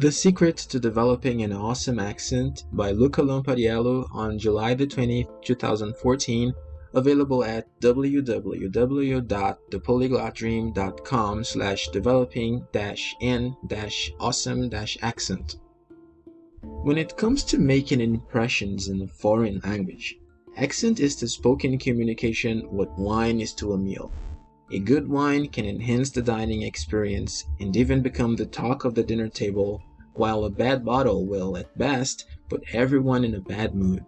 The Secret to Developing an Awesome Accent by Luca Lampariello on July the 20th, 2014, available at www.thepolyglotdream.com/developing-n-awesome-accent. When it comes to making impressions in a foreign language, accent is to spoken communication what wine is to a meal. A good wine can enhance the dining experience and even become the talk of the dinner table, while a bad bottle will, at best, put everyone in a bad mood.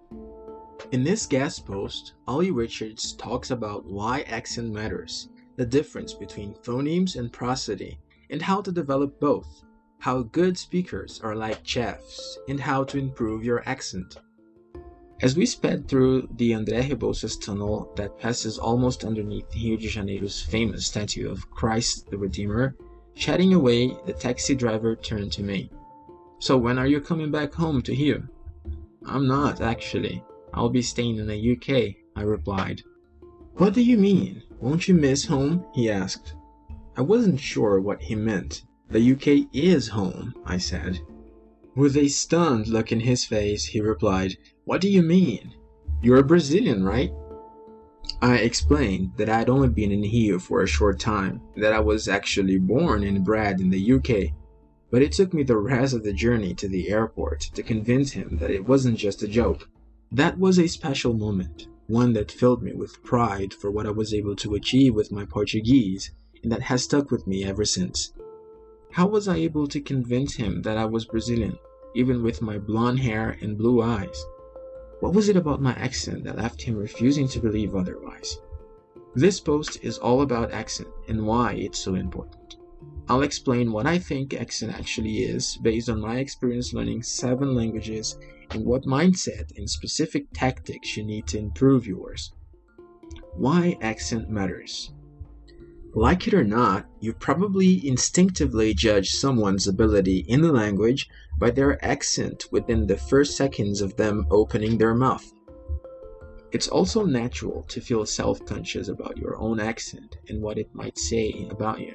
In this guest post, Olly Richards talks about why accent matters, the difference between phonemes and prosody, and how to develop both, how good speakers are like chefs, and how to improve your accent. As we sped through the André Rebouças tunnel that passes almost underneath Rio de Janeiro's famous statue of Christ the Redeemer, chatting away, the taxi driver turned to me. "So when are you coming back home to Rio?" "I'm not, actually. I'll be staying in the UK," I replied. "What do you mean? Won't you miss home?" he asked. I wasn't sure what he meant. "The UK is home," I said. With a stunned look in his face, he replied, "What do you mean? You're Brazilian, right?" I explained that I'd only been in Rio for a short time, that I was actually born and bred in the UK, but it took me the rest of the journey to the airport to convince him that it wasn't just a joke. That was a special moment, one that filled me with pride for what I was able to achieve with my Portuguese, and that has stuck with me ever since. How was I able to convince him that I was Brazilian, even with my blonde hair and blue eyes? What was it about my accent that left him refusing to believe otherwise? This post is all about accent and why it's so important. I'll explain what I think accent actually is based on my experience learning 7 languages and what mindset and specific tactics you need to improve yours. Why accent matters. Like it or not, you probably instinctively judge someone's ability in the language by their accent within the first seconds of them opening their mouth. It's also natural to feel self-conscious about your own accent and what it might say about you.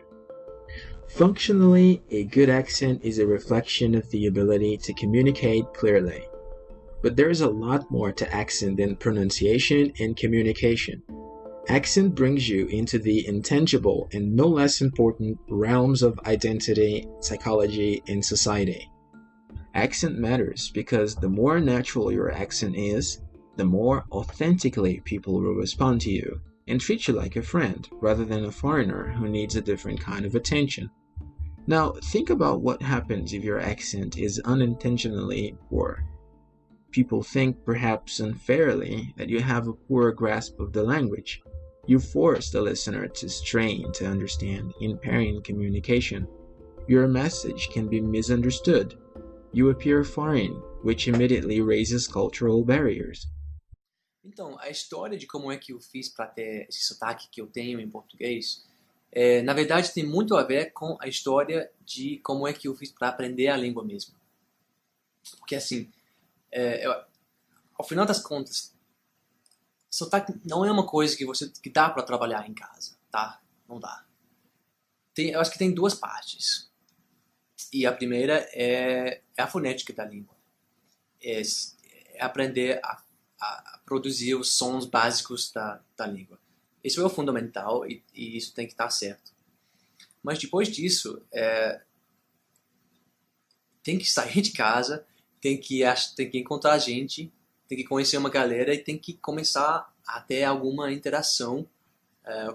Functionally, a good accent is a reflection of the ability to communicate clearly. But there's a lot more to accent than pronunciation and communication. Accent brings you into the intangible and no less important realms of identity, psychology, and society. Accent matters because the more natural your accent is, the more authentically people will respond to you and treat you like a friend rather than a foreigner who needs a different kind of attention. Now, think about what happens if your accent is unintentionally poor. People think, perhaps unfairly, that you have a poor grasp of the language. You force the listener to strain to understand, impairing communication. Your message can be misunderstood. You appear foreign, which immediately raises cultural barriers. Então, a história de como é que eu fiz para ter esse sotaque que eu tenho em português, na verdade tem muito a ver com a história de como é que eu fiz para aprender a língua mesmo. Porque assim, ao final das contas, sotaque não é uma coisa que dá para trabalhar em casa, tá? Não dá. Eu acho que tem 2 partes. E a primeira é a fonética da língua. É aprender a produzir os sons básicos da língua. Isso é o fundamental e isso tem que estar certo. Mas depois disso, tem que sair de casa, tem que encontrar gente, tem que conhecer uma galera e tem que começar a ter alguma interação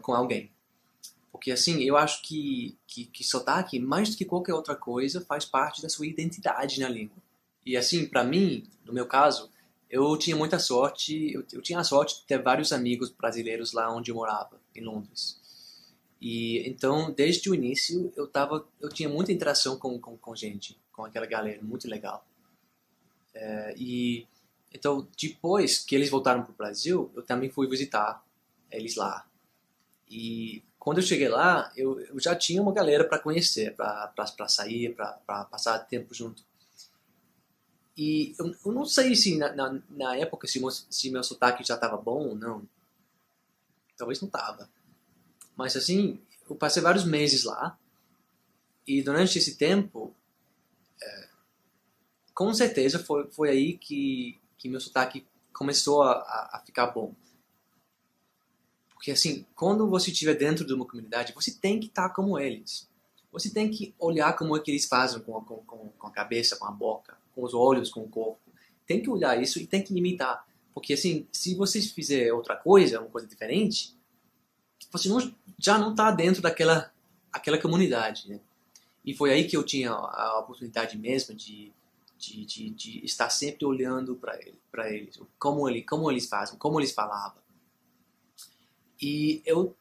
com alguém. Porque assim, eu acho que sotaque, mais do que qualquer outra coisa, faz parte da sua identidade na língua. E assim, para mim, no meu caso, eu tinha muita sorte, eu tinha a sorte de ter vários amigos brasileiros lá onde eu morava, em Londres. E então, desde o início, eu tinha muita interação com gente, com aquela galera, muito legal. Então, depois que eles voltaram para o Brasil, eu também fui visitar eles lá. E quando eu cheguei lá, eu já tinha uma galera para conhecer, para sair, para passar tempo junto. E eu não sei se na época se meu sotaque já estava bom ou não. Talvez não estava. Mas assim, eu passei vários meses lá. E durante esse tempo, com certeza foi aí que meu sotaque começou a ficar bom. Porque assim, quando você estiver dentro de uma comunidade, você tem que estar como eles. Você tem que olhar como é que eles fazem com a cabeça, com a boca, com os olhos, com o corpo. Tem que olhar isso e tem que imitar. Porque assim, se você fizer outra coisa, uma coisa diferente, você já não está dentro daquela comunidade, né? E foi aí que eu tinha a oportunidade mesmo de estar sempre olhando para eles, como eles fazem, como eles falavam. E eu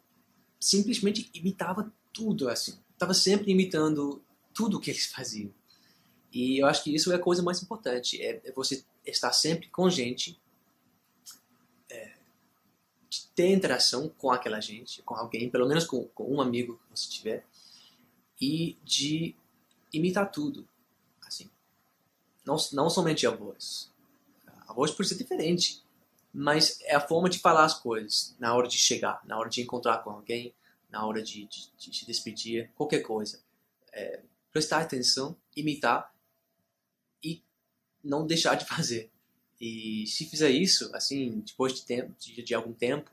simplesmente imitava tudo, assim. Estava sempre imitando tudo que eles faziam. E eu acho que isso é a coisa mais importante, é você estar sempre com gente, de ter interação com aquela gente, com alguém, pelo menos com um amigo que você tiver, e de imitar tudo, assim. Não somente a voz. A voz pode ser diferente, mas é a forma de falar as coisas, na hora de chegar, na hora de encontrar com alguém, na hora de se despedir, qualquer coisa. Prestar atenção, imitar e não deixar de fazer. E se fizer isso, assim, depois de algum tempo,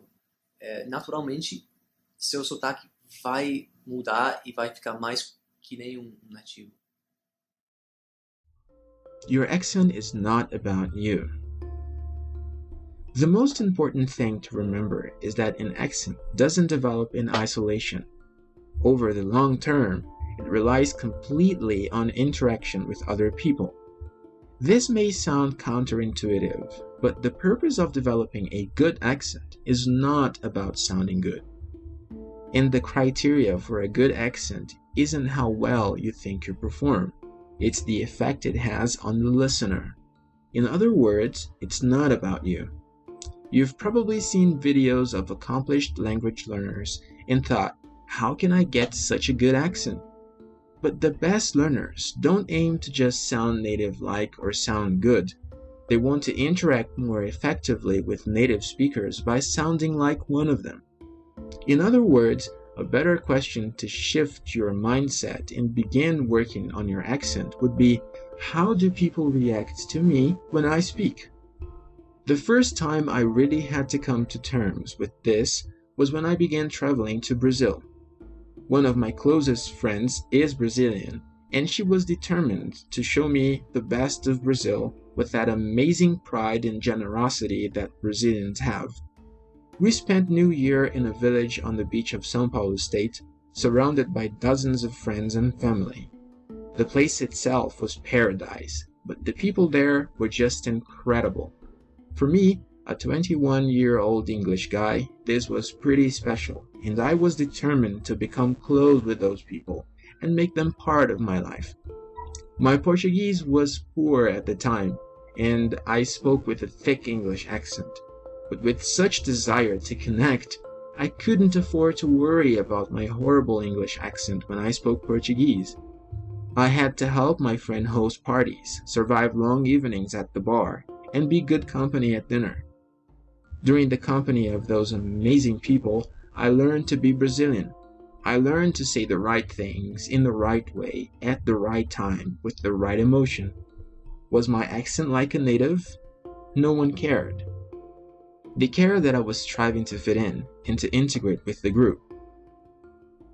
naturalmente seu sotaque vai mudar e vai ficar mais que nem um nativo. Your accent is not about you. The most important thing to remember is that an accent doesn't develop in isolation. Over the long term, it relies completely on interaction with other people. This may sound counterintuitive, but the purpose of developing a good accent is not about sounding good. And the criteria for a good accent isn't how well you think you perform. It's the effect it has on the listener. In other words, it's not about you. You've probably seen videos of accomplished language learners and thought, how can I get such a good accent? But the best learners don't aim to just sound native-like or sound good. They want to interact more effectively with native speakers by sounding like one of them. In other words, a better question to shift your mindset and begin working on your accent would be, how do people react to me when I speak? The first time I really had to come to terms with this was when I began traveling to Brazil. One of my closest friends is Brazilian, and she was determined to show me the best of Brazil with that amazing pride and generosity that Brazilians have. We spent New Year in a village on the beach of São Paulo State, surrounded by dozens of friends and family. The place itself was paradise, but the people there were just incredible. For me, a 21-year-old English guy, this was pretty special, and I was determined to become close with those people and make them part of my life. My Portuguese was poor at the time, and I spoke with a thick English accent. But with such desire to connect, I couldn't afford to worry about my horrible English accent when I spoke Portuguese. I had to help my friend host parties, survive long evenings at the bar, and be good company at dinner. During the company of those amazing people, I learned to be Brazilian. I learned to say the right things in the right way, at the right time, with the right emotion. Was my accent like a native? No one cared. They cared that I was striving to fit in and to integrate with the group.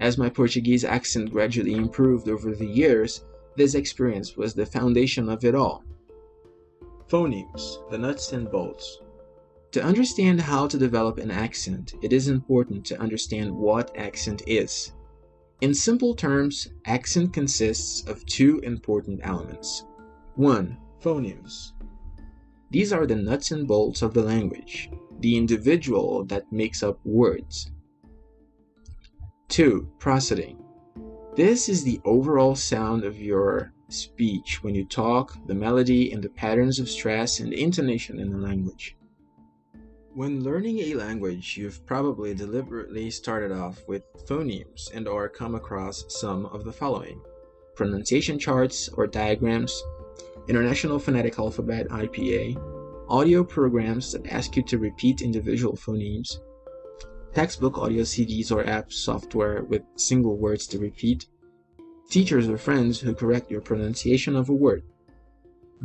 As my Portuguese accent gradually improved over the years, this experience was the foundation of it all. Phonemes, the nuts and bolts. To understand how to develop an accent, it is important to understand what accent is. In simple terms, accent consists of two important elements. 1. Phonemes. These are the nuts and bolts of the language, the individual that makes up words. 2. Prosody. This is the overall sound of your speech when you talk, the melody and the patterns of stress and intonation in the language. When learning a language, you've probably deliberately started off with phonemes and or come across some of the following: pronunciation charts or diagrams, International Phonetic Alphabet IPA, audio programs that ask you to repeat individual phonemes, textbook audio CDs or apps software with single words to repeat, teachers or friends who correct your pronunciation of a word.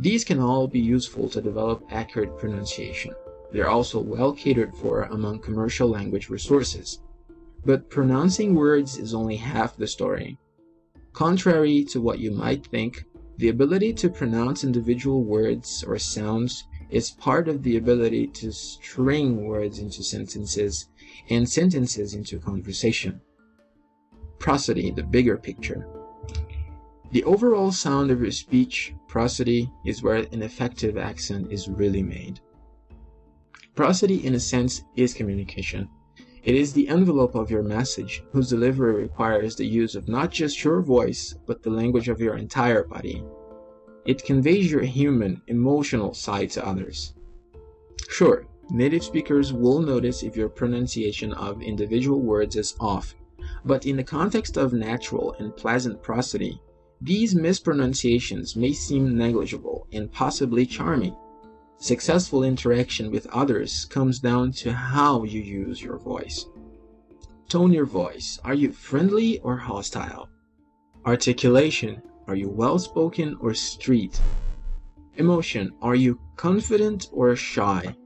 These can all be useful to develop accurate pronunciation. They're also well catered for among commercial language resources. But pronouncing words is only half the story. Contrary to what you might think, the ability to pronounce individual words or sounds is part of the ability to string words into sentences and sentences into conversation. Prosody, the bigger picture. The overall sound of your speech, prosody, is where an effective accent is really made. Prosody, in a sense, is communication. It is the envelope of your message, whose delivery requires the use of not just your voice, but the language of your entire body. It conveys your human, emotional side to others. Sure, native speakers will notice if your pronunciation of individual words is off, but in the context of natural and pleasant prosody, these mispronunciations may seem negligible and possibly charming. Successful interaction with others comes down to how you use your voice. Tone your voice. Are you friendly or hostile? Articulation. Are you well-spoken or street? Emotion. Are you confident or shy?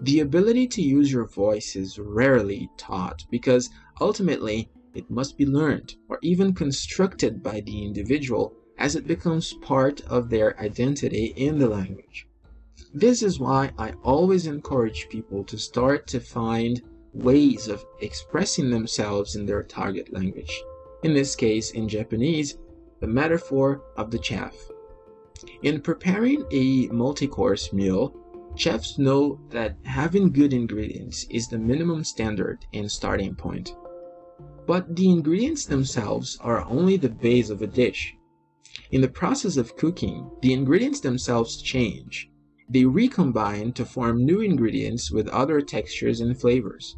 The ability to use your voice is rarely taught because ultimately it must be learned or even constructed by the individual as it becomes part of their identity in the language. This is why I always encourage people to start to find ways of expressing themselves in their target language. In this case, in Japanese, the metaphor of the chef. In preparing a multi-course meal, chefs know that having good ingredients is the minimum standard and starting point. But the ingredients themselves are only the base of a dish. In the process of cooking, the ingredients themselves change. They recombine to form new ingredients with other textures and flavors.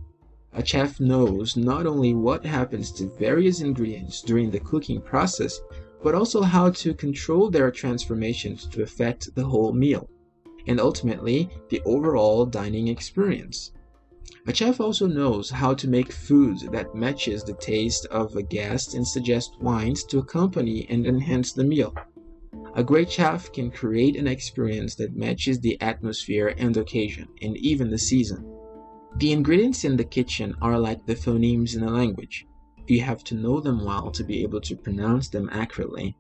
A chef knows not only what happens to various ingredients during the cooking process, but also how to control their transformations to affect the whole meal, and ultimately the overall dining experience. A chef also knows how to make food that matches the taste of a guest and suggest wines to accompany and enhance the meal. A great chef can create an experience that matches the atmosphere and occasion, and even the season. The ingredients in the kitchen are like the phonemes in a language. You have to know them well to be able to pronounce them accurately.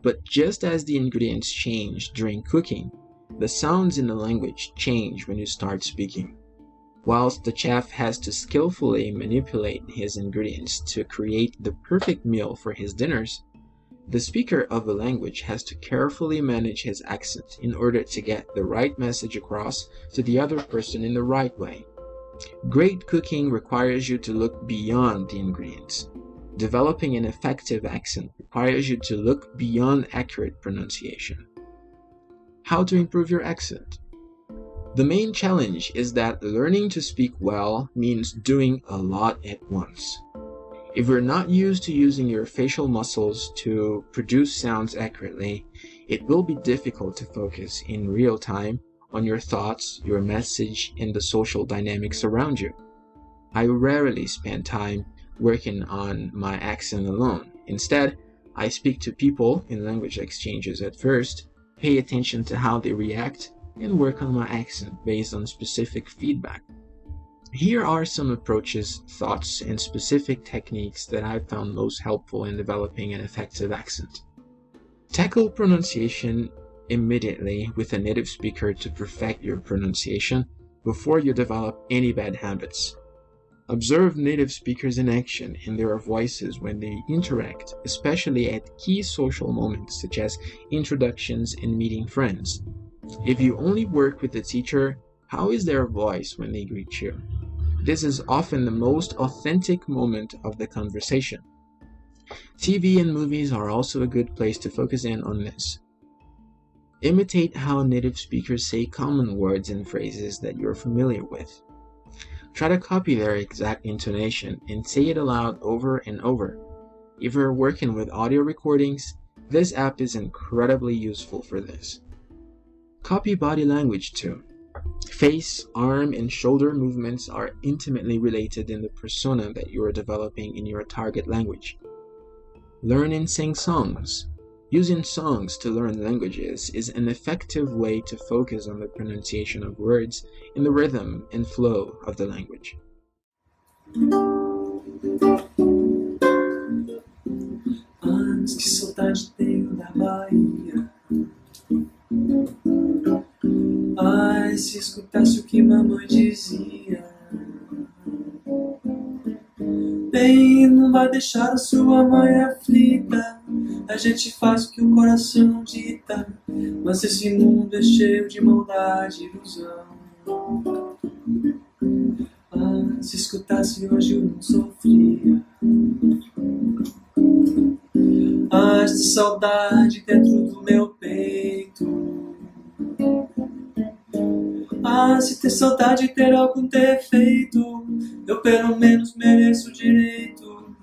But just as the ingredients change during cooking, the sounds in the language change when you start speaking. Whilst the chef has to skillfully manipulate his ingredients to create the perfect meal for his dinners, the speaker of the language has to carefully manage his accent in order to get the right message across to the other person in the right way. Great cooking requires you to look beyond the ingredients. Developing an effective accent requires you to look beyond accurate pronunciation. How to improve your accent? The main challenge is that learning to speak well means doing a lot at once. If you're not used to using your facial muscles to produce sounds accurately, it will be difficult to focus in real time on your thoughts, your message, and the social dynamics around you. I rarely spend time working on my accent alone. Instead, I speak to people in language exchanges at first, pay attention to how they react, and work on my accent based on specific feedback. Here are some approaches, thoughts, and specific techniques that I've found most helpful in developing an effective accent. Tackle pronunciation immediately with a native speaker to perfect your pronunciation before you develop any bad habits. Observe native speakers in action and their voices when they interact, especially at key social moments such as introductions and meeting friends. If you only work with a teacher, how is their voice when they greet you? This is often the most authentic moment of the conversation. TV and movies are also a good place to focus in on this. Imitate how native speakers say common words and phrases that you're familiar with. Try to copy their exact intonation and say it aloud over and over. If you're working with audio recordings, this app is incredibly useful for this. Copy body language too. Face, arm, and shoulder movements are intimately related in the persona that you are developing in your target language. Learn and sing songs. Using songs to learn languages is an effective way to focus on the pronunciation of words in the rhythm and flow of the language. Mas que saudade tenho da Bahia. Ai, se escutasse o que mamãe dizia. Bem, não vai deixar a sua mãe aflita. A gente faz o que o coração dita. Mas esse mundo é cheio de maldade e ilusão. Ah, se escutasse hoje eu não sofria. Ah, essa saudade dentro do meu peito. Ah, se ter saudade e ter algum defeito, eu pelo menos mereço o direito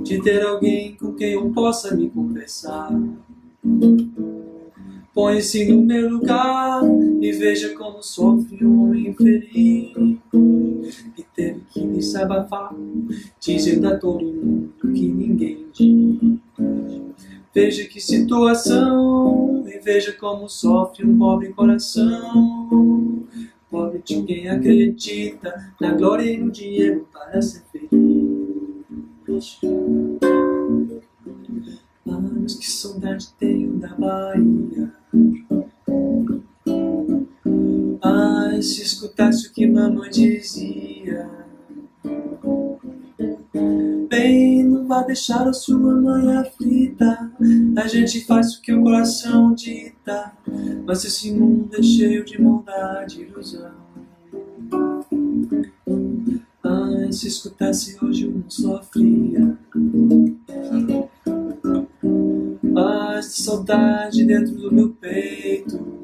de ter alguém com quem eu possa me conversar. Põe-se no meu lugar e veja como sofre um homem infeliz que teve que desabafar, dizendo a todo mundo que ninguém diz. Veja que situação e veja como sofre um pobre coração. Pobre de quem acredita na glória e no dinheiro para ser feliz. Ah, mas que saudade tenho da Bahia. Ai, se escutasse o que mamãe dizia. Bem, não vai deixar a sua mãe aflita. A gente faz o que o coração dita. Mas esse mundo é cheio de maldade e ilusão. Ai, se escutasse hoje eu não sofria. Ah, essa saudade dentro do meu peito.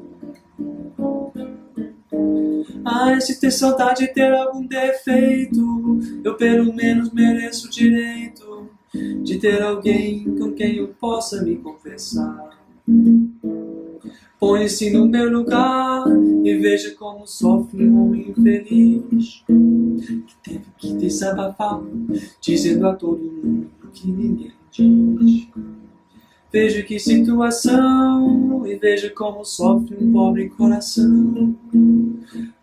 Ai, se ter saudade e ter algum defeito, eu pelo menos mereço o direito de ter alguém com quem eu possa me confessar. Põe-se no meu lugar e veja como sofre um homem infeliz que teve que desabafar, dizendo a todo mundo que ninguém diz. Veja que situação e veja como sofre um pobre coração.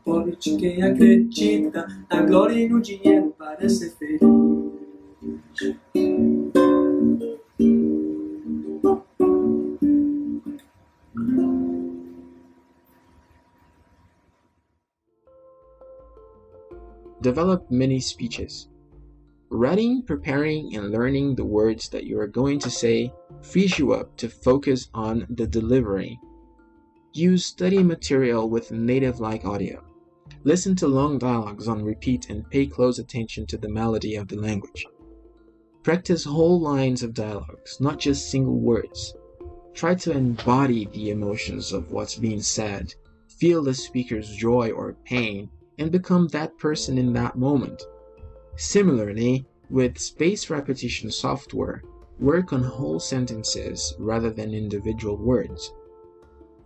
Pobre de quem acredita na glória e no dinheiro para ser feliz. Develop mini speeches. Writing, preparing, and learning the words that you are going to say frees you up to focus on the delivery. Use study material with native-like audio. Listen to long dialogues on repeat and pay close attention to the melody of the language. Practice whole lines of dialogues, not just single words. Try to embody the emotions of what's being said, feel the speaker's joy or pain, and become that person in that moment. Similarly, with spaced repetition software, work on whole sentences rather than individual words.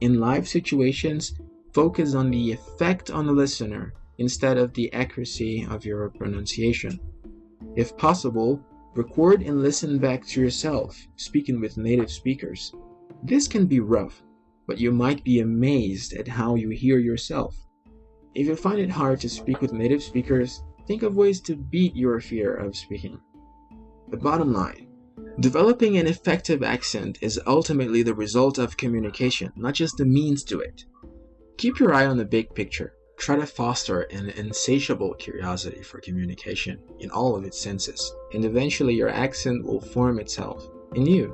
In live situations, focus on the effect on the listener instead of the accuracy of your pronunciation. If possible, record and listen back to yourself speaking with native speakers. This can be rough, but you might be amazed at how you hear yourself. If you find it hard to speak with native speakers, think of ways to beat your fear of speaking. The bottom line, developing an effective accent is ultimately the result of communication, not just the means to it. Keep your eye on the big picture. Try to foster an insatiable curiosity for communication in all of its senses, and eventually your accent will form itself in you.